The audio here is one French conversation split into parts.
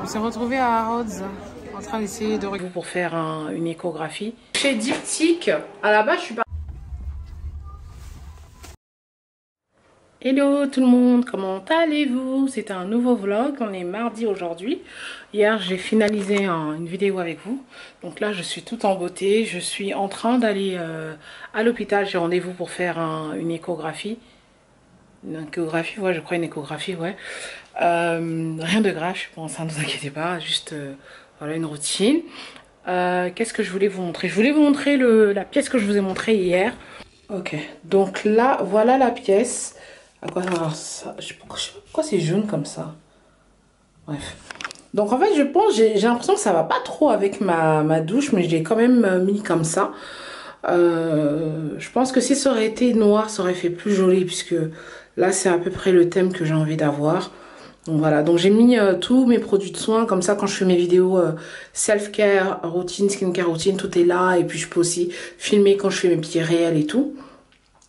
On s'est retrouvé à Rhodes en train d'essayer de regarder pour faire une échographie. Chez Diptyque, à la base je suis pas. Hello tout le monde, comment allez-vous? C'est un nouveau vlog, on est mardi aujourd'hui. Hier j'ai finalisé une vidéo avec vous. Donc là je suis toute en beauté, je suis en train d'aller à l'hôpital. J'ai rendez-vous pour faire une échographie. Une échographie, ouais, je crois une échographie, ouais. Rien de grave, je pense, ne vous inquiétez pas, juste voilà une routine. Qu'est-ce que je voulais vous montrer? Je voulais vous montrer la pièce que je vous ai montrée hier. Ok, donc là, voilà la pièce. À quoi ça? Je sais pas pourquoi c'est jaune comme ça. Bref. Donc en fait, je pense, j'ai l'impression que ça va pas trop avec ma douche, mais je l'ai quand même mis comme ça. Je pense que si ça aurait été noir, ça aurait fait plus joli, puisque là, c'est à peu près le thème que j'ai envie d'avoir. Donc voilà, donc j'ai mis tous mes produits de soins, comme ça quand je fais mes vidéos self-care, routine, skincare routine, tout est là. Et puis je peux aussi filmer quand je fais mes pieds réels et tout.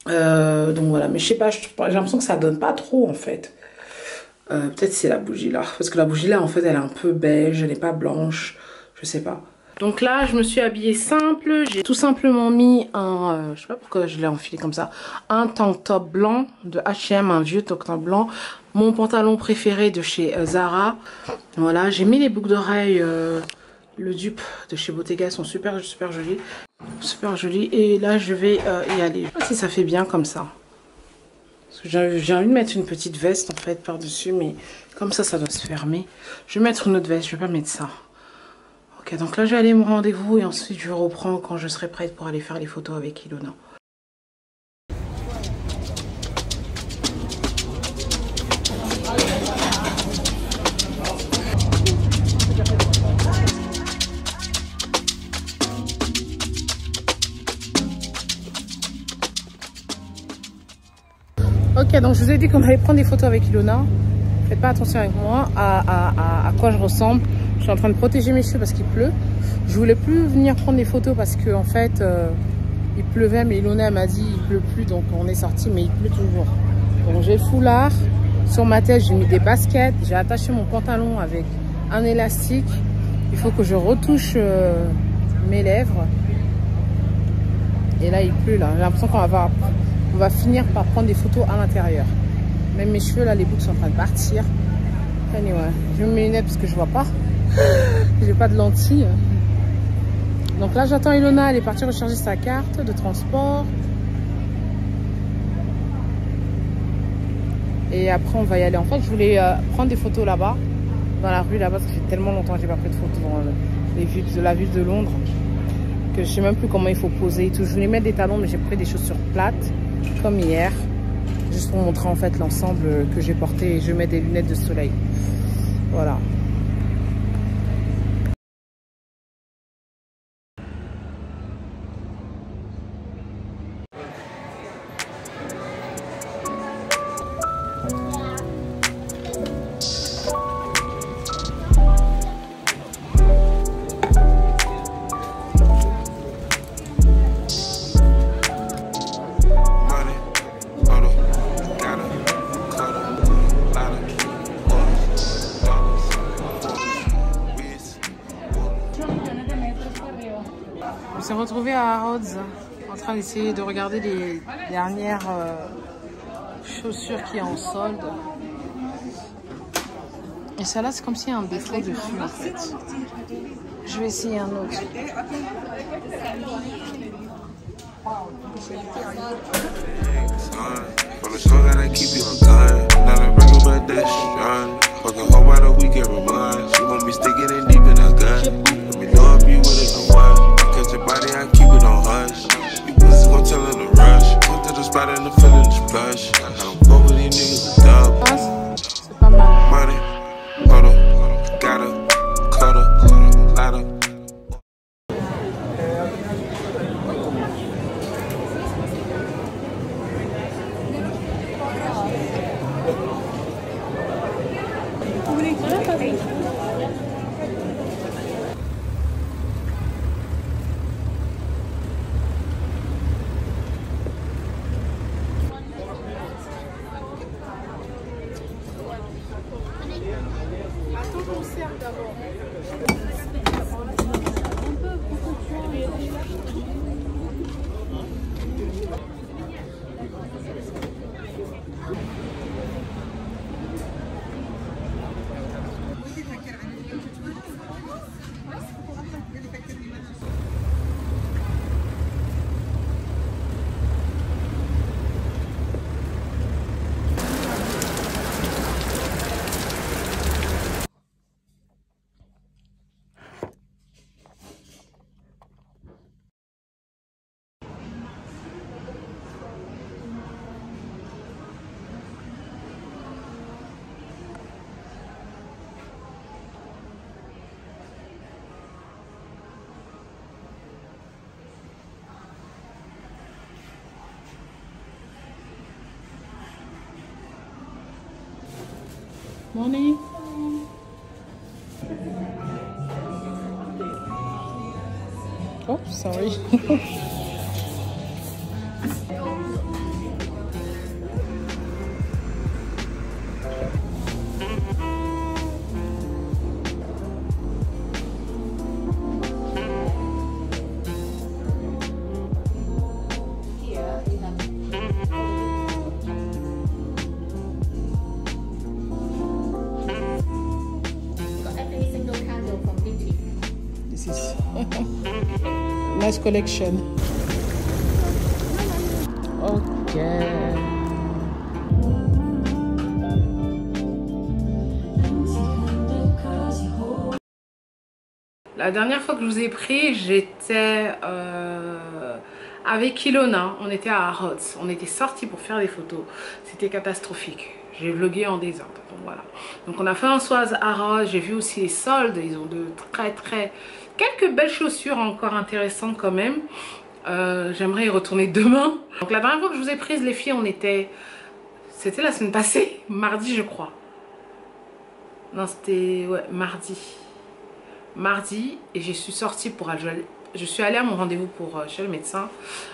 Donc voilà, mais je sais pas, j'ai l'impression que ça donne pas trop en fait. Peut-être c'est la bougie là, parce que la bougie là en fait elle est un peu beige, elle n'est pas blanche, je sais pas. Donc là je me suis habillée simple, j'ai tout simplement mis je sais pas pourquoi je l'ai enfilé comme ça, un tank top blanc de H&M, un vieux tank top blanc, mon pantalon préféré de chez Zara. Voilà, j'ai mis les boucles d'oreilles, le dupe de chez Bottega, sont super jolies. Super joli, et là je vais y aller. Je sais pas si ça fait bien comme ça, parce que j'ai envie de mettre une petite veste en fait par dessus, mais comme ça doit se fermer. Je vais mettre une autre veste, je vais pas mettre ça. Ok, donc là je vais aller à mon rendez-vous et ensuite je reprends quand je serai prête pour aller faire les photos avec Ilona. Ok, donc je vous ai dit qu'on allait prendre des photos avec Ilona. Faites pas attention avec moi à quoi je ressemble. Je suis en train de protéger mes cheveux parce qu'il pleut. Je voulais plus venir prendre des photos parce que en fait il pleuvait, mais Ilona m'a dit il pleut plus, donc on est sorti, mais il pleut toujours. Donc j'ai le foulard sur ma tête, j'ai mis des baskets, j'ai attaché mon pantalon avec un élastique. Il faut que je retouche mes lèvres. Et là il pleut là. J'ai l'impression on va finir par prendre des photos à l'intérieur. Même mes cheveux là, les boucles sont en train de partir. Anyway, je me mets mes lunettes parce que je vois pas. J'ai pas de lentilles. Donc là j'attends Ilona, elle est partie recharger sa carte de transport. Et après on va y aller. En fait je voulais prendre des photos là-bas, dans la rue là-bas, parce que ça fait tellement longtemps que j'ai pas pris de photos dans la ville de Londres, que je sais même plus comment il faut poser et tout. Je voulais mettre des talons, mais j'ai pris des chaussures plates comme hier, juste pour montrer en fait l'ensemble que j'ai porté, et je mets des lunettes de soleil. Voilà. On s'est retrouvé à Rhodes en train d'essayer de regarder les dernières chaussures qui est en solde. Et celle-là, c'est comme s'il y a un défaut dessus en fait. Je vais essayer un autre. C'est pas mal. Morning. Oh, sorry. This is nice collection. Okay. La dernière fois que je vous ai pris, j'étais avec Ilona. On était à Harrods. On était sortis pour faire des photos. C'était catastrophique. J'ai vlogué en désordre. Donc voilà. Donc on a fait un soir à Harrods. J'ai vu aussi les soldes. Ils ont de très quelques belles chaussures encore intéressantes quand même. J'aimerais y retourner demain. Donc la dernière fois que je vous ai prise les filles, on était... C'était la semaine passée. Mardi je crois. Non c'était... Ouais, mardi et je suis sortie pour aller, je suis allée à mon rendez-vous pour chez le médecin.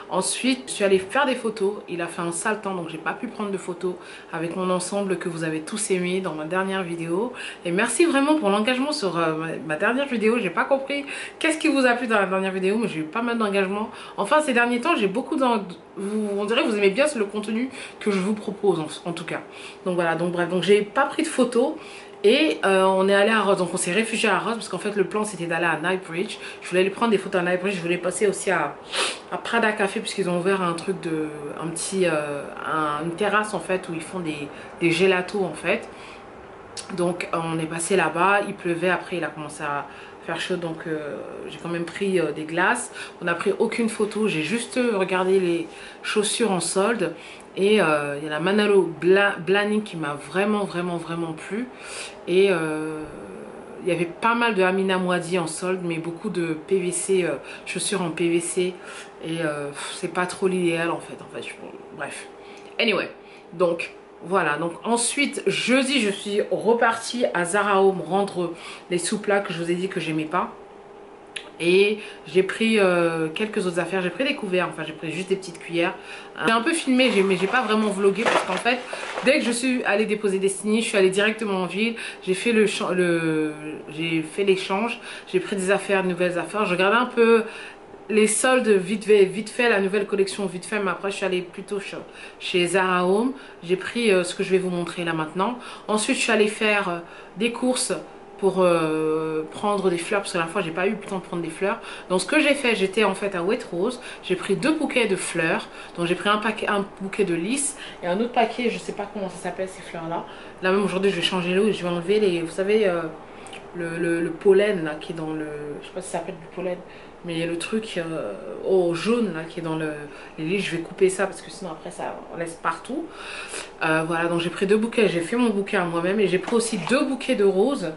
Ensuite je suis allée faire des photos. Il a fait un sale temps donc j'ai pas pu prendre de photos avec mon ensemble que vous avez tous aimé dans ma dernière vidéo. Et merci vraiment pour l'engagement sur ma dernière vidéo. J'ai pas compris qu'est-ce qui vous a plu dans la dernière vidéo, mais j'ai eu pas mal d'engagement. Enfin ces derniers temps j'ai beaucoup on dirait que vous aimez bien le contenu que je vous propose en tout cas. Donc voilà, donc bref, donc j'ai pas pris de photos. Et on est allé à Rhodes, donc on s'est réfugié à Rhodes parce qu'en fait le plan c'était d'aller à Knightsbridge. Je voulais aller prendre des photos à Knightsbridge, je voulais passer aussi à Prada Café puisqu'ils ont ouvert un truc de, une terrasse en fait où ils font des gelatos en fait. Donc on est passé là-bas, il pleuvait, après il a commencé à faire chaud donc j'ai quand même pris des glaces. On n'a pris aucune photo, j'ai juste regardé les chaussures en solde. Et il y a la Manalo Blahnik qui m'a vraiment plu. Et il y avait pas mal de Amina Mouadi en solde, mais beaucoup de PVC, chaussures en PVC. Et c'est pas trop l'idéal en fait. Bref. Anyway, donc voilà. Donc ensuite, jeudi, je suis repartie à Zara Home rendre les sous-plats que je vous ai dit que j'aimais pas. Et j'ai pris quelques autres affaires, j'ai pris des couverts, enfin j'ai pris juste des petites cuillères. J'ai un peu filmé mais j'ai pas vraiment vlogué parce qu'en fait dès que je suis allée déposer Destiny, je suis allée directement en ville. J'ai fait l'échange, j'ai pris des affaires, de nouvelles affaires. Je regardais un peu les soldes vite fait, la nouvelle collection vite fait, mais après je suis allée plutôt chez Zara Home. J'ai pris ce que je vais vous montrer là maintenant. Ensuite je suis allée faire des courses pour prendre des fleurs parce que la fois j'ai pas eu le temps de prendre des fleurs. Donc ce que j'ai fait, j'étais en fait à Waitrose, j'ai pris 2 bouquets de fleurs. Donc j'ai pris un bouquet de lys et un autre paquet, je sais pas comment ça s'appelle ces fleurs là. Là même aujourd'hui je vais changer l'eau et je vais enlever les, vous savez le pollen là qui est dans le, je sais pas si ça s'appelle du pollen, mais il y a le truc au jaune là qui est dans les lys. Je vais couper ça parce que sinon après ça on laisse partout. Voilà, donc j'ai pris 2 bouquets, j'ai fait mon bouquet à moi-même et j'ai pris aussi 2 bouquets de roses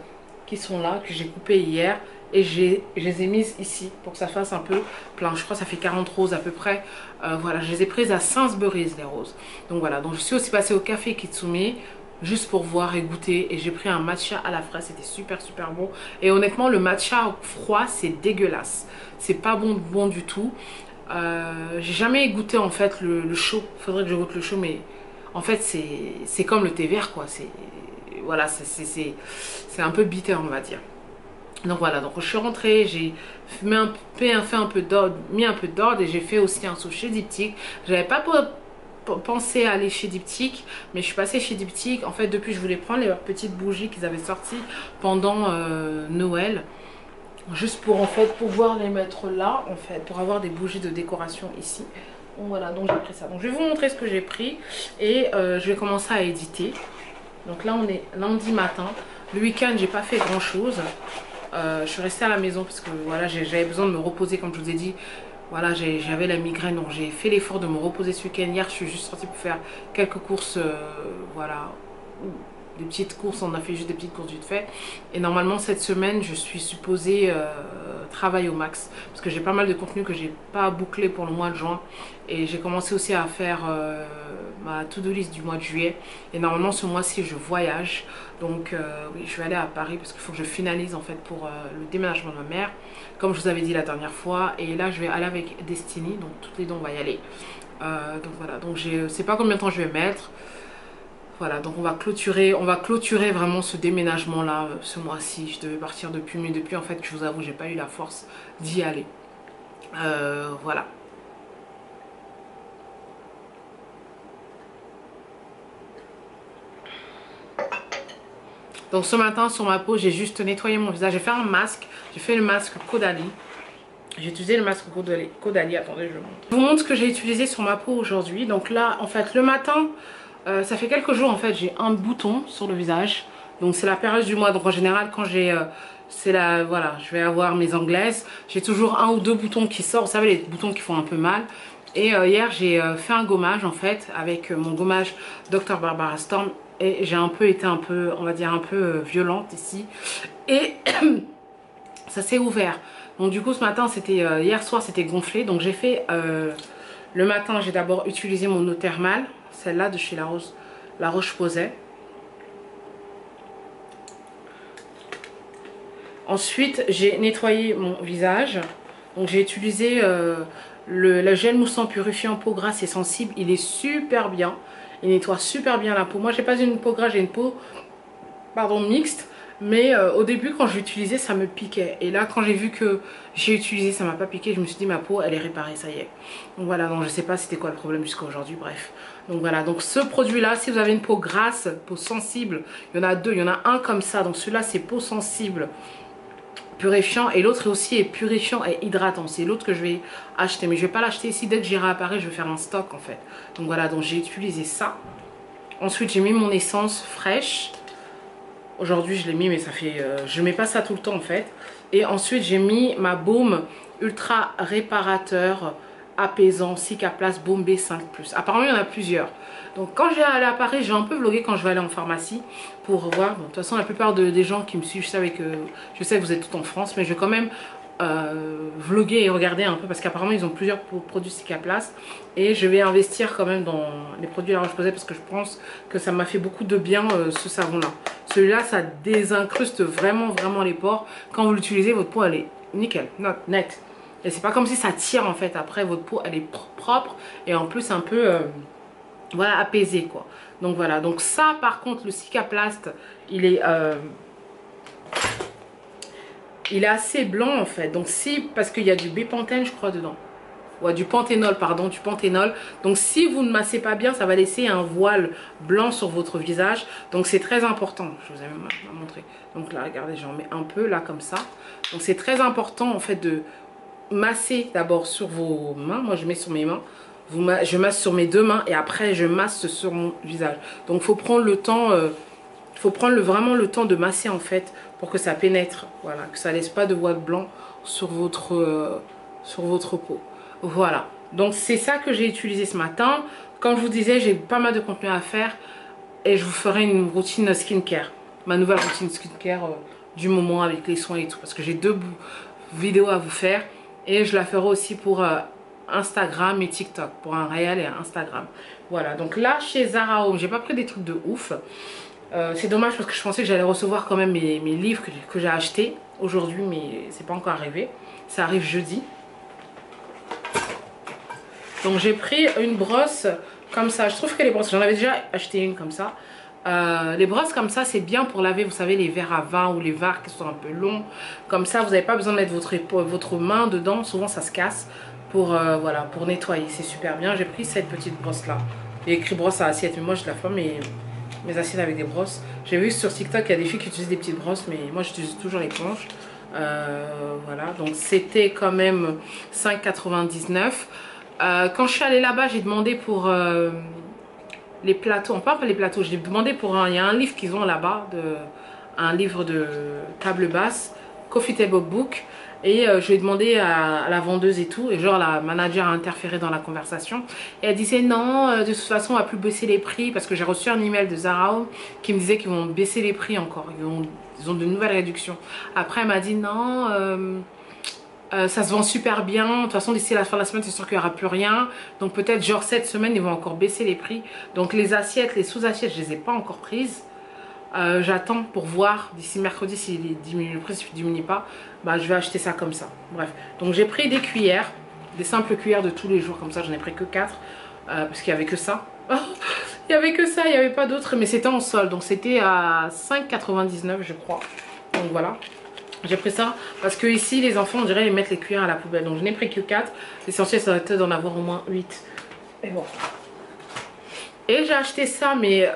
qui sont là, que j'ai coupé hier et je les ai mises ici pour que ça fasse un peu plein. Je crois que ça fait 40 roses à peu près. Voilà, je les ai prises à Sainsbury's les roses. Donc voilà, donc je suis aussi passée au café Kitsumi juste pour voir et goûter et j'ai pris un matcha à la fraise, c'était super bon. Et honnêtement le matcha froid c'est dégueulasse, c'est pas bon du tout. J'ai jamais goûté en fait le chaud, faudrait que je goûte le chaud, mais en fait c'est comme le thé vert quoi, voilà, c'est un peu bitter on va dire. Donc voilà, donc je suis rentrée, j'ai mis mis un peu d'ordre et j'ai fait aussi un saut chez Diptyque. J'avais pas pensé à aller chez Diptyque, mais je suis passée chez Diptyque. En fait, depuis, je voulais prendre les petites bougies qu'ils avaient sorties pendant Noël. Juste pour en fait pouvoir les mettre là, en fait, pour avoir des bougies de décoration ici. Donc voilà, donc j'ai pris ça. Donc je vais vous montrer ce que j'ai pris et je vais commencer à éditer. Donc là, on est lundi matin. Le week-end, j'ai pas fait grand chose. Je suis restée à la maison parce que voilà, j'avais besoin de me reposer comme je vous ai dit. Voilà, j'avais la migraine, donc j'ai fait l'effort de me reposer ce week-end. Hier, je suis juste sortie pour faire quelques courses, voilà, des petites courses. On a fait juste des petites courses vite fait. Et normalement, cette semaine, je suis supposée travailler au max parce que j'ai pas mal de contenu que j'ai pas bouclé pour le mois de juin. Et j'ai commencé aussi à faire ma to-do list du mois de juillet. Et normalement, ce mois-ci, je voyage. Donc, oui, je vais aller à Paris parce qu'il faut que je finalise en fait pour le déménagement de ma mère, comme je vous avais dit la dernière fois. Et là, je vais aller avec Destiny. Donc, toutes les deux, on va y aller. Donc, voilà. Donc, je sais pas combien de temps je vais mettre. Voilà, donc on va clôturer vraiment ce déménagement là ce mois-ci. Je devais partir depuis, mais depuis en fait, je vous avoue, j'ai pas eu la force d'y aller. Voilà. Donc ce matin sur ma peau, j'ai juste nettoyé mon visage. J'ai fait un masque, j'ai fait le masque Caudalie. J'ai utilisé le masque Caudalie, attendez, je vous montre. Je vous montre ce que j'ai utilisé sur ma peau aujourd'hui. Donc là, en fait, le matin, ça fait quelques jours, en fait, j'ai un bouton sur le visage. Donc c'est la période du mois. Donc en général, quand j'ai... voilà, je vais avoir mes anglaises. J'ai toujours un ou deux boutons qui sortent. Vous savez, les boutons qui font un peu mal. Et hier, j'ai fait un gommage, en fait, avec mon gommage Dr Barbara Sturm. Et j'ai un peu été on va dire un peu violente ici. Et ça s'est ouvert. Donc du coup ce matin c'était, hier soir c'était gonflé. Donc j'ai fait, le matin j'ai d'abord utilisé mon eau thermale. Celle-là de chez La Roche-Posay. Ensuite j'ai nettoyé mon visage. Donc j'ai utilisé le gel moussant purifiant peau grasse et sensible. Il est super bien. Il nettoie super bien la peau. Moi j'ai pas une peau grasse, j'ai une peau mixte. Mais au début quand je l'utilisais ça me piquait. Et là quand j'ai vu que j'ai utilisé ça m'a pas piqué, je me suis dit ma peau elle est réparée, ça y est. Donc voilà, donc je sais pas c'était quoi le problème jusqu'à aujourd'hui, bref. Donc voilà, donc ce produit là, si vous avez une peau grasse, peau sensible, il y en a deux, il y en a un comme ça. Donc celui-là c'est peau sensible purifiant et l'autre aussi est purifiant et hydratant. C'est l'autre que je vais acheter, mais je vais pas l'acheter ici. Dès que j'irai à Paris je vais faire un stock en fait. Donc voilà, donc j'ai utilisé ça. Ensuite j'ai mis mon essence fraîche. Aujourd'hui je l'ai mis mais ça fait... je mets pas ça tout le temps en fait. Et ensuite j'ai mis ma baume ultra réparateur apaisant Cicaplast Baume B5+. Apparemment il y en a plusieurs. Donc quand je vais aller à Paris, je vais un peu vlogger quand je vais aller en pharmacie pour voir. Bon, de toute façon la plupart des gens qui me suivent, je sais que vous êtes toutes en France, mais je vais quand même vlogger et regarder un peu parce qu'apparemment ils ont plusieurs produits Cicaplast et je vais investir quand même dans les produits La Roche-Posay parce que je pense que ça m'a fait beaucoup de bien ce savon là. Celui-là ça désincruste vraiment les pores. Quand vous l'utilisez, votre peau elle est nickel, net. Et c'est pas comme si ça tire en fait. Après votre peau elle est propre et en plus un peu voilà, apaisée quoi. Donc voilà, donc ça par contre le Cicaplast il est assez blanc en fait. Donc si, parce qu'il y a du bépantène je crois dedans. Ouais, du panthénol, pardon, du panthénol. Donc si vous ne massez pas bien, ça va laisser un voile blanc sur votre visage. Donc c'est très important. Je vous ai même montré. Donc là, regardez, j'en mets un peu là comme ça. Donc c'est très important en fait de masser d'abord sur vos mains. Moi je mets sur mes mains. Je masse sur mes deux mains et après je masse sur mon visage. Donc il faut prendre le temps... il faut prendre vraiment le temps de masser en fait pour que ça pénètre, voilà, que ça laisse pas de voile blanc sur votre peau. Voilà, donc c'est ça que j'ai utilisé ce matin. Comme je vous disais, j'ai pas mal de contenu à faire et je vous ferai une routine skincare, ma nouvelle routine skincare du moment avec les soins et tout, parce que j'ai deux vidéos à vous faire et je la ferai aussi pour Instagram et TikTok, pour un réel et un Instagram. Voilà, donc là chez Zara Home, j'ai pas pris des trucs de ouf. C'est dommage parce que je pensais que j'allais recevoir quand même mes livres que j'ai achetés aujourd'hui, mais c'est pas encore arrivé. Ça arrive jeudi. Donc j'ai pris une brosse comme ça. Je trouve que les brosses, j'en avais déjà acheté une comme ça. Les brosses comme ça, c'est bien pour laver, vous savez, les verres à vin ou les verres qui sont un peu longs. Comme ça, vous n'avez pas besoin de mettre votre main dedans. Souvent, ça se casse pour, voilà, pour nettoyer. C'est super bien. J'ai pris cette petite brosse-là. Il y a écrit brosse à assiette, mais moi, je la fais mes assiettes avec des brosses. J'ai vu sur TikTok qu'il y a des filles qui utilisent des petites brosses, mais moi, j'utilise toujours l'éponge. Voilà, donc c'était quand même 5,99. Quand je suis allée là-bas, j'ai demandé pour... les plateaux, on parle pas les plateaux, j'ai demandé pour il y a un livre qu'ils ont là-bas, un livre de table basse, Coffee Table Book, et je lui ai demandé à la vendeuse et tout, et genre la manager a interféré dans la conversation, et elle disait non, de toute façon on va plus baisser les prix, parce que j'ai reçu un email de Zara Home qui me disait qu'ils vont baisser les prix encore, ils ont de nouvelles réductions. Après elle m'a dit non, ça se vend super bien. De toute façon, d'ici la fin de la semaine, c'est sûr qu'il n'y aura plus rien. Donc peut-être genre cette semaine, ils vont encore baisser les prix. Donc les assiettes, les sous-assiettes, je ne les ai pas encore prises. J'attends pour voir d'ici mercredi s'il diminue le prix. S'il ne diminue pas, bah, je vais acheter ça comme ça. Bref, donc j'ai pris des cuillères, des simples cuillères de tous les jours. Comme ça, j'en ai pris que 4 parce qu'il n'y avait que ça. Il n'y avait que ça, il n'y avait pas d'autres. Mais c'était en solde. Donc c'était à 5,99 je crois. Donc voilà. J'ai pris ça parce que ici les enfants on dirait ils mettent les cuillères à la poubelle, donc je n'ai pris que 4. L'essentiel ça va être d'en avoir au moins 8. Et bon. Et j'ai acheté ça mais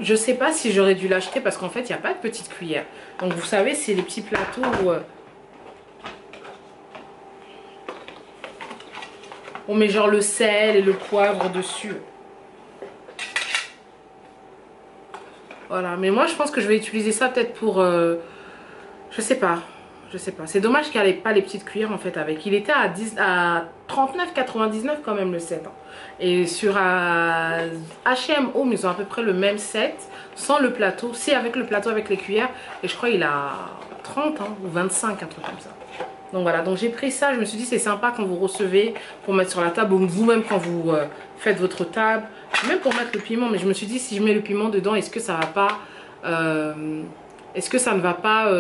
je sais pas si j'aurais dû l'acheter parce qu'en fait il n'y a pas de petite cuillère. Donc vous savez c'est les petits plateaux où on met genre le sel et le poivre dessus. Voilà, mais moi je pense que je vais utiliser ça peut-être pour... je sais pas. C'est dommage qu'il n'y ait pas les petites cuillères en fait avec. Il était à 39,99 quand même le set. Hein. Et sur H&M Home, ils ont à peu près le même set sans le plateau. Si avec le plateau avec les cuillères. Et je crois qu'il a 30 hein, ou 25, un truc comme ça. Donc voilà, donc j'ai pris ça. Je me suis dit c'est sympa quand vous recevez pour mettre sur la table ou vous-même quand vous faites votre table. Même pour mettre le piment. Mais je me suis dit si je mets le piment dedans, est-ce que ça va pas... est-ce que ça ne va pas,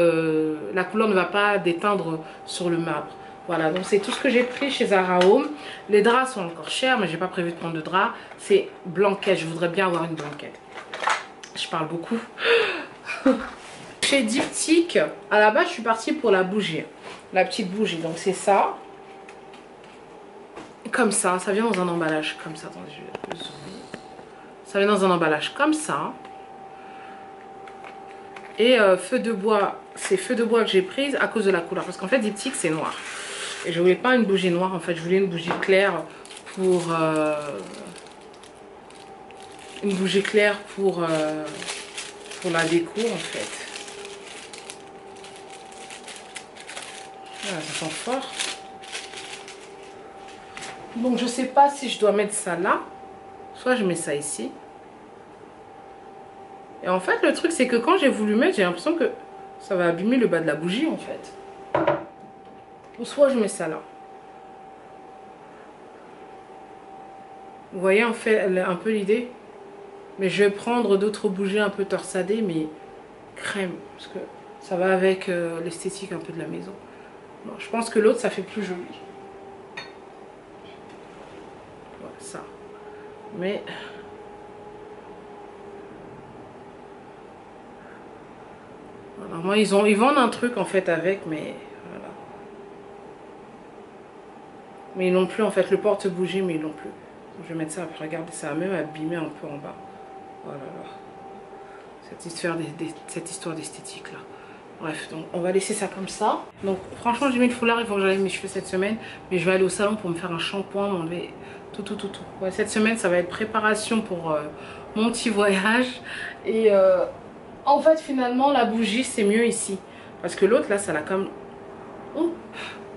la couleur ne va pas déteindre sur le marbre. Voilà, donc c'est tout ce que j'ai pris chez Zara Home. Les draps sont encore chers, mais j'ai pas prévu de prendre de draps. C'est blanquette, je voudrais bien avoir une blanquette. Je parle beaucoup. Chez Diptyque, à la base, je suis partie pour la bougie. La petite bougie, donc c'est ça. Comme ça vient dans un emballage comme ça. Attendez, je vais... Ça vient dans un emballage comme ça. Et feu de bois, c'est feu de bois que j'ai prise à cause de la couleur. Parce qu'en fait, Diptyque, c'est noir. Et je voulais pas une bougie noire. En fait, je voulais une bougie claire pour... une bougie claire pour la déco, en fait. Voilà, ça sent fort. Donc, je sais pas si je dois mettre ça là. Soit je mets ça ici. Et en fait, le truc, c'est que quand j'ai voulu mettre, j'ai l'impression que ça va abîmer le bas de la bougie, en fait. Ou soit je mets ça là. Vous voyez, en fait, un peu l'idée. Mais je vais prendre d'autres bougies un peu torsadées, mais crème. Parce que ça va avec l'esthétique un peu de la maison. Bon, je pense que l'autre, ça fait plus joli. Voilà, ça. Mais... voilà, moi, ils vendent un truc, en fait, avec, mais... voilà. Mais ils l'ont plus, en fait. Le porte-bougie, mais ils l'ont plus. Je vais mettre ça, après, regardez, ça a même abîmé un peu en bas. Voilà, cette histoire d'esthétique, là. Bref, donc on va laisser ça comme ça. Donc franchement j'ai mis le foulard, il faut que j'enlève mes cheveux cette semaine. Mais je vais aller au salon pour me faire un shampoing, m'enlever tout. Ouais, cette semaine ça va être préparation pour mon petit voyage. Et en fait finalement la bougie c'est mieux ici. Parce que l'autre là ça l'a comme... oh,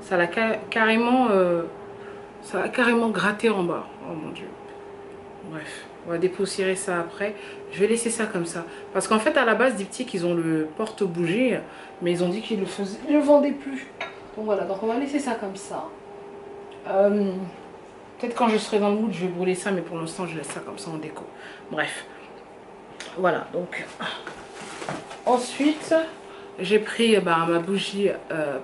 ça l'a carrément... ça a carrément gratté en bas. Oh mon dieu. Bref, on va dépoussiérer ça après. Je vais laisser ça comme ça. Parce qu'en fait, à la base, Diptyque, ils ont le porte-bougie. Mais ils ont dit qu'ils ne le vendaient plus. Donc voilà, donc on va laisser ça comme ça. Peut-être quand je serai dans le mood, je vais brûler ça. Mais pour l'instant, je laisse ça comme ça en déco. Bref. Voilà, donc... ensuite, j'ai pris ma bougie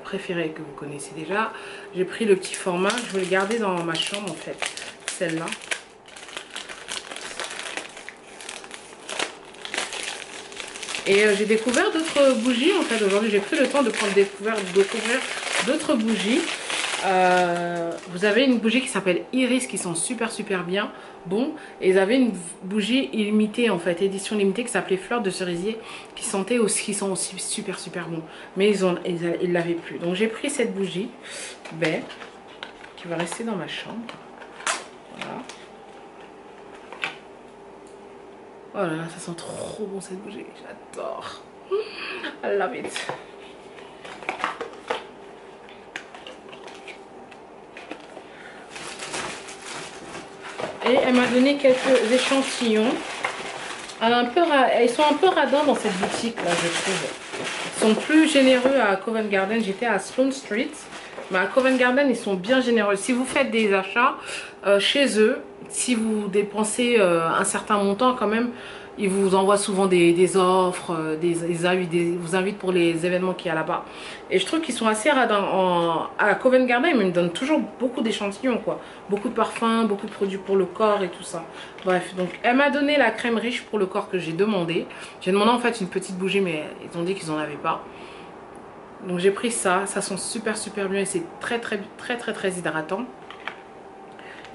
préférée que vous connaissez déjà. J'ai pris le petit format. Je vais le garder dans ma chambre, en fait. Celle-là. Et j'ai découvert d'autres bougies en fait. Aujourd'hui, j'ai pris le temps de découvrir d'autres bougies. Vous avez une bougie qui s'appelle Iris qui sent super bien bon. Et ils avaient une bougie limitée en fait, édition limitée qui s'appelait Fleur de cerisier qui sent aussi super bon. Mais ils l'avaient plus. Donc j'ai pris cette bougie baie qui va rester dans ma chambre. Voilà. Oh là là, ça sent trop bon cette bougie, j'adore. I love it. Et elle m'a donné quelques échantillons. Ils sont un peu radins dans cette boutique là, je trouve. Ils sont plus généreux à Covent Garden. J'étais à Sloane Street. Mais à Covent Garden, ils sont bien généreux. Si vous faites des achats chez eux, si vous dépensez un certain montant quand même, ils vous envoient souvent des offres, vous invitent pour les événements qu'il y a là-bas. Et je trouve qu'ils sont assez radins. À Covent Garden, ils me donnent toujours beaucoup d'échantillons, quoi. Beaucoup de parfums, beaucoup de produits pour le corps et tout ça. Bref, donc elle m'a donné la crème riche pour le corps que j'ai demandé. J'ai demandé en fait une petite bougie, mais ils ont dit qu'ils n'en avaient pas. Donc j'ai pris ça sent super bien et c'est très hydratant.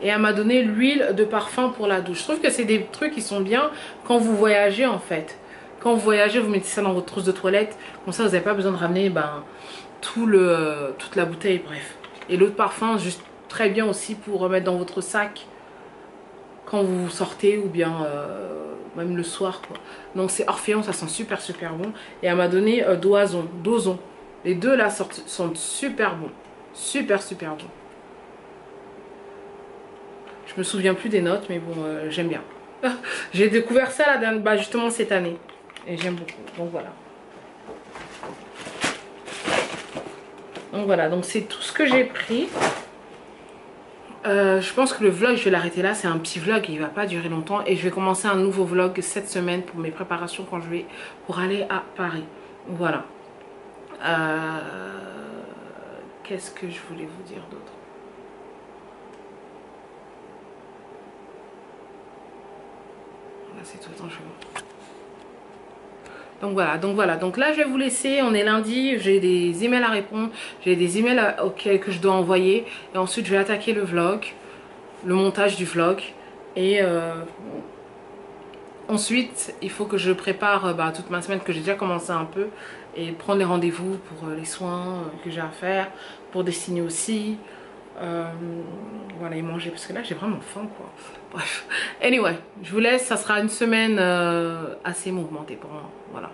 Et elle m'a donné l'huile de parfum pour la douche. Je trouve que c'est des trucs qui sont bien quand vous voyagez en fait. Quand vous voyagez, vous mettez ça dans votre trousse de toilette. Comme ça, vous n'avez pas besoin de ramener toute la bouteille, bref. Et l'autre parfum, juste très bien aussi pour remettre dans votre sac quand vous sortez ou bien même le soir, quoi. Donc c'est Orphéon, ça sent super bon. Et elle m'a donné Dozon. Les deux là sont super bons. Super bons. Je me souviens plus des notes, mais bon, j'aime bien. J'ai découvert ça là, justement cette année. Et j'aime beaucoup. Donc voilà, donc c'est tout ce que j'ai pris. Je pense que le vlog, je vais l'arrêter là. C'est un petit vlog, il va pas durer longtemps. Et je vais commencer un nouveau vlog cette semaine pour mes préparations pour aller à Paris. Voilà. Qu'est-ce que je voulais vous dire d'autre? C'est tout le temps chaud. Donc voilà. Donc là, je vais vous laisser. On est lundi. J'ai des emails à répondre. J'ai des emails que je dois envoyer. Et ensuite, je vais attaquer le vlog. Le montage du vlog. Et ensuite, il faut que je prépare toute ma semaine que j'ai déjà commencé un peu. Et prendre les rendez-vous pour les soins que j'ai à faire. Pour dessiner aussi. Voilà, et manger. Parce que là, j'ai vraiment faim, quoi. Bref. Anyway, je vous laisse. Ça sera une semaine assez mouvementée pour moi. Voilà.